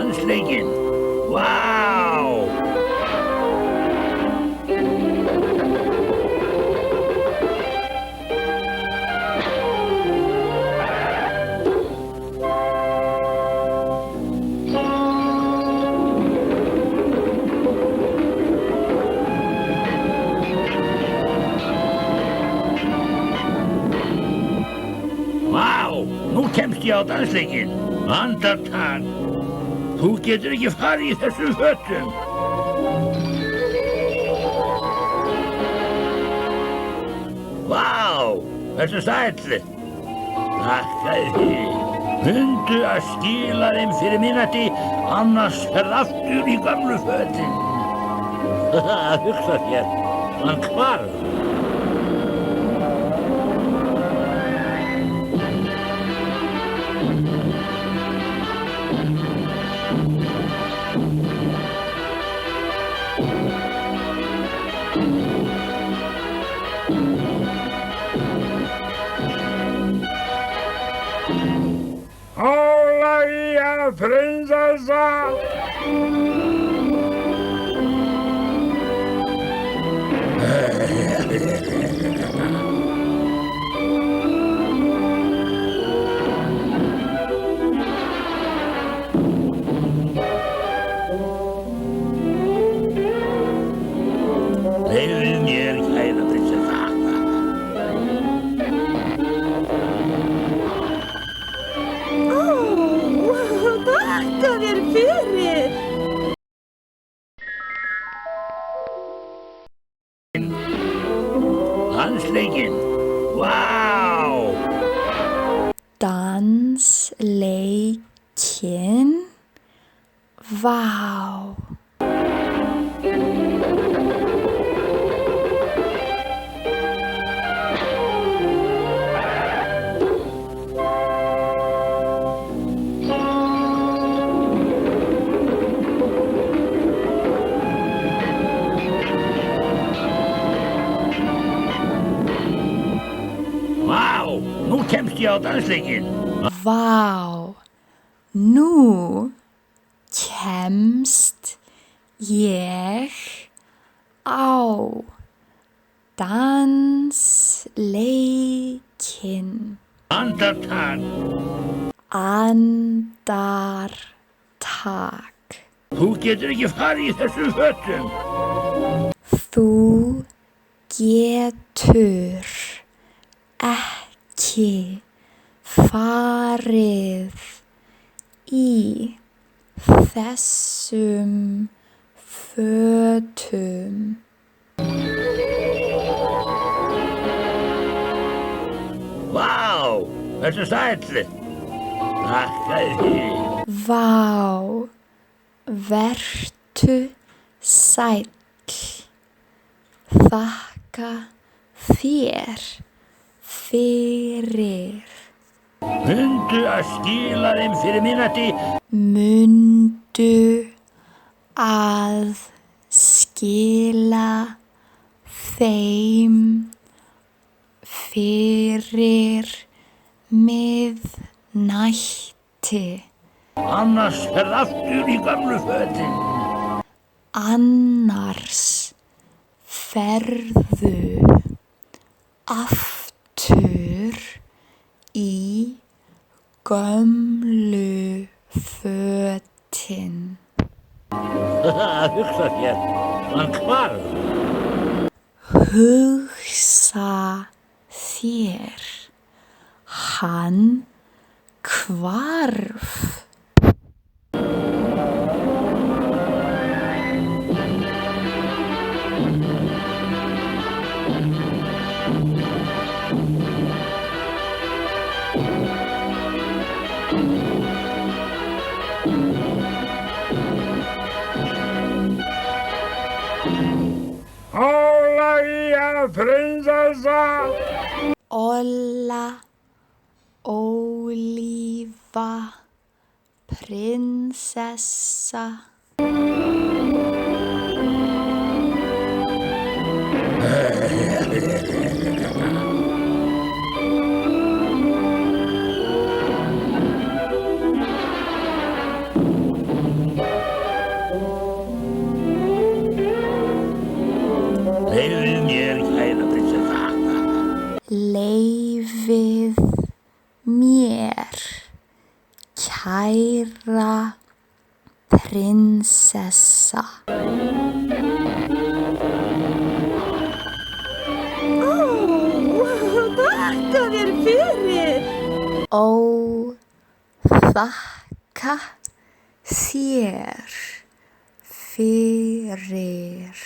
Dansleikinn. Vá! Vá! Nú kemst ég á dansleikinn. Andartak. Þú getur ekki farið í þessum fötum. Vá! Vertu sæll. Þakka þér. Mundu að skila þeim fyrir minnati, annars ferð aftur í gamlu fötin. Hugsa þér, hann hvarf. Hola, prinsessa! Leyfðu mér, kæra prinsessa. Þakka þér fyrir! Dansleikinn. Vá! Dansleikinn. Vá! Nú kemst ég á dansleikinn. Vá! Nú kemst ég á dansleikinn. Andartak. Andartak. Þú getur ekki farið í þessum fötum. Þú getur ekki farið í þessum fötum. Vá! Vertu sæll. Þakka þér. Vá! Vertu sæll. Þakka þér fyrir. Mundu að skila þeim fyrir minnati. Mundu að skila þeim fyrir miðnætti. Annars ferð aftur í gamlu fötin. Annars ferðu aftur í gömlu fötin. Hugsa þér, hann hvarf. Hugsa þér, hann hvarf. Hola, prinsessa! Olla, Ólífa, prinsessa. Kæra prinsessa. Þakka þér fyrir. Ó, þakka þér fyrir.